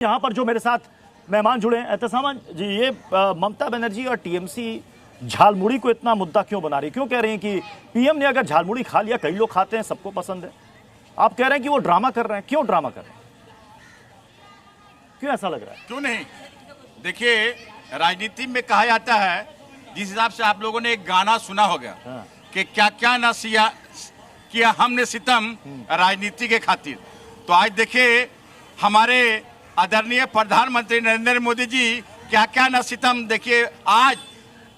यहाँ पर जो मेरे साथ मेहमान जुड़े हैं एहतसाम जी, ये ममता बनर्जी और टीएमसी झालमुड़ी को इतना मुद्दा क्यों बना रही, क्यों कह रही हैं कि पीएम ने अगर झालमुड़ी खा लिया, कई लोग खाते हैं, सबको पसंद है, आप कह रहे हैं कि वो ड्रामा कर रहे हैं, क्यों ड्रामा कर रहे हैं, क्यों ऐसा लग रहा है? क्यों नहीं, देखिए राजनीति में कहा जाता है, जिस हिसाब से आप लोगों ने एक गाना सुना होगा कि क्या क्या न किया हमने सितम राजनीति के खातिर। तो आज देखिए हमारे आदरणीय प्रधानमंत्री नरेंद्र मोदी जी क्या क्या न सितम, देखिए आज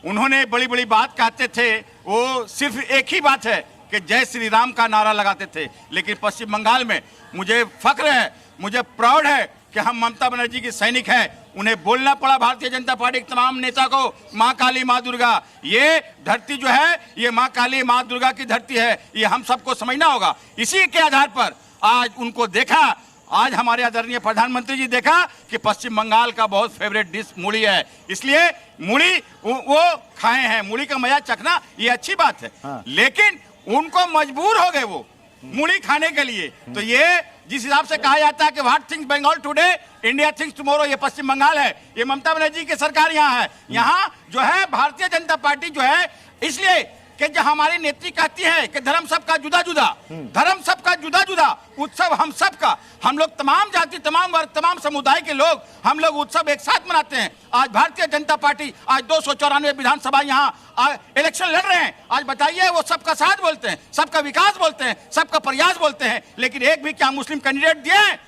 उन्होंने बड़ी बड़ी बात कहते थे, वो सिर्फ एक ही बात है कि जय श्री राम का नारा लगाते थे। लेकिन पश्चिम बंगाल में मुझे फख्र है, मुझे प्राउड है कि हम ममता बनर्जी के सैनिक हैं। उन्हें बोलना पड़ा भारतीय जनता पार्टी के तमाम नेता को, माँ काली माँ दुर्गा, ये धरती जो है ये माँ काली माँ दुर्गा की धरती है, ये हम सबको समझना होगा। इसी के आधार पर आज उनको देखा, आज हमारे आदरणीय प्रधानमंत्री जी देखा कि पश्चिम बंगाल का बहुत फेवरेट डिश मूली है, इसलिए मूली वो खाए हैं, मूली का मजा चखना ये अच्छी बात है। लेकिन उनको मजबूर हो गए वो मूली खाने के लिए। तो ये जिस हिसाब से कहा जाता है कि what thinks Bengal today India thinks tomorrow, ये पश्चिम बंगाल है, ये ममता बनर्जी की सरकार यहाँ है। यहाँ जो है भारतीय जनता पार्टी जो है, इसलिए कि जो हमारी नेत्री कहती है कि धर्म सबका जुदा जुदा, धर्म सबका जुदा जुदा, उत्सव हम सबका, हम लोग तमाम जाति, तमाम वर्ग, तमाम समुदाय के लोग हम लोग उत्सव एक साथ मनाते हैं। आज भारतीय जनता पार्टी आज 294 विधानसभा यहाँ इलेक्शन लड़ रहे हैं। आज बताइए वो सबका साथ बोलते हैं, सबका विकास बोलते हैं, सबका प्रयास बोलते हैं, लेकिन एक भी क्या मुस्लिम कैंडिडेट दिए हैं?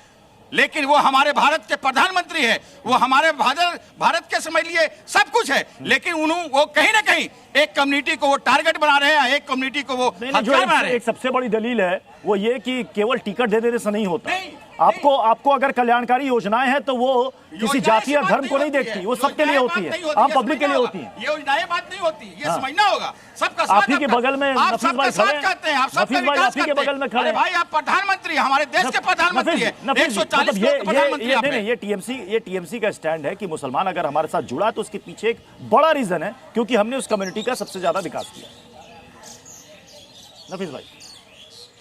लेकिन वो हमारे भारत के प्रधानमंत्री है, वो हमारे भारत के समझ लिए सब कुछ है, लेकिन वो कहीं ना कहीं एक कम्युनिटी को वो टारगेट बना रहे हैं, एक कम्युनिटी को वो हथियार बना रहे हैं। एक सबसे बड़ी दलील है वो ये कि केवल टिकट दे देने से नहीं होता। आपको अगर कल्याणकारी योजनाएं हैं तो वो किसी जाति या धर्म को नहीं देखती, वो सबके लिए होती है, आम पब्लिक के लिए होती है। ये योजनाएं बात नहीं होती, ये समझना होगा। सबका आप ही के बगल में नफीस भाई कहते हैं, आप सबका विकास करते हैं। के बगल में खड़े भाई आप प्रधानमंत्री, हमारे देश के प्रधानमंत्री हैं, 140 करोड़ प्रधानमंत्री आप हैं। ये टीएमसी का स्टैंड है कि मुसलमान अगर हमारे साथ जुड़ा तो उसके पीछे एक बड़ा रीजन है, क्योंकि हमने उस कम्युनिटी का सबसे ज्यादा विकास किया। नफीस भाई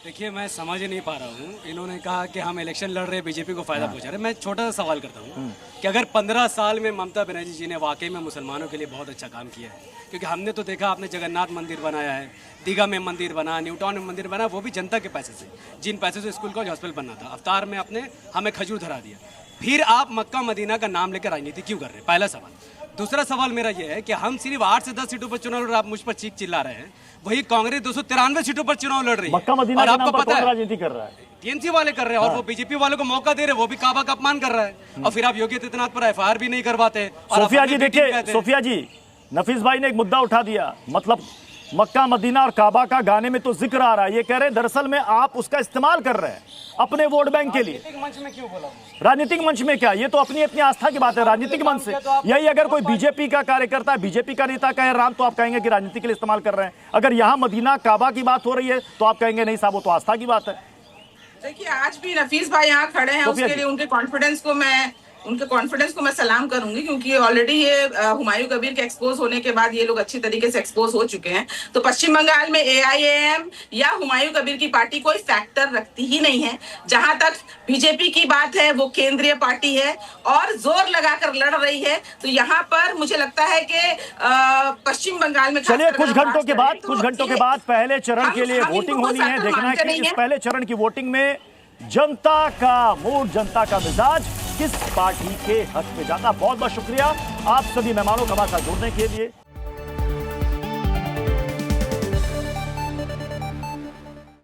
देखिए, मैं समझ नहीं पा रहा हूँ, इन्होंने कहा कि हम इलेक्शन लड़ रहे हैं, बीजेपी को फायदा पहुंचा रहे हैं। मैं छोटा सा सवाल करता हूँ कि अगर 15 साल में ममता बनर्जी जी ने वाकई में मुसलमानों के लिए बहुत अच्छा काम किया है, क्योंकि हमने तो देखा आपने जगन्नाथ मंदिर बनाया है, दीघा में मंदिर बना, न्यू टाउन में मंदिर बना, वो भी जनता के पैसे से, जिन पैसे से स्कूल कॉलेज हॉस्पिटल बनना था। अवतार में आपने हमें खजूर धरा दिया, फिर आप मक्का मदीना का नाम लेकर राजनीति क्यों कर रहे हैं? पहला सवाल। दूसरा सवाल मेरा यह है कि हम सिर्फ 8 से 10 सीटों पर चुनाव लड़ रहे हैं, आप मुझ पर चीख चिल्ला रहे हैं, वही कांग्रेस 293 सीटों पर चुनाव लड़ रही है। मक्का मदीना के नाम पर कौन राजनीति कर रहा है? टीएमसी वाले कर रहे हैं, और वो बीजेपी वालों को मौका दे रहे हैं, वो भी काबा का अपमान कर रहा है। और फिर आप योगी आदित्यनाथ पर एफआईआर भी नहीं करवाते। सोफिया जी देखिए, सोफिया जी, नफीस भाई ने एक मुद्दा उठा दिया, मतलब मक्का मदीना और काबा का गाने में तो जिक्र आ रहा है, ये कह रहे हैं दरअसल में आप उसका इस्तेमाल कर रहे हैं अपने वोट बैंक के लिए। राजनीतिक मंच में क्यों बोला? राजनीतिक मंच में क्या, ये तो अपनी अपनी आस्था की बात है। राजनीतिक मंच से यही अगर कोई बीजेपी का कार्यकर्ता, बीजेपी का नेता कहे राम, तो आप कहेंगे कि राजनीति के लिए इस्तेमाल कर रहे हैं। अगर यहाँ मदीना काबा की बात हो रही है तो आप कहेंगे नहीं साहब, वो तो आस्था की बात है। देखिए, आज भी नफीस भाई यहाँ खड़े हैं, उसके लिए उनके कॉन्फिडेंस को मैं सलाम करूंगी, क्योंकि ऑलरेडी ये हुमायूं कबीर के एक्सपोज होने के बाद ये लोग अच्छी तरीके से एक्सपोज हो चुके हैं। तो पश्चिम बंगाल में एआईएएम या हुमायूं कबीर की पार्टी कोई फैक्टर रखती ही नहीं है। जहां तक बीजेपी की बात है, वो केंद्रीय पार्टी है और जोर लगाकर लड़ रही है। तो यहाँ पर मुझे लगता है कि पश्चिम बंगाल में चलिए कुछ घंटों के बाद पहले चरण के लिए वोटिंग होनी है। देखना है कि इस पहले चरण की वोटिंग में जनता का मूड, जनता का मिजाज किस पार्टी के हक में जाता। बहुत बहुत शुक्रिया आप सभी मेहमानों का हमारे साथ जुड़ने के लिए।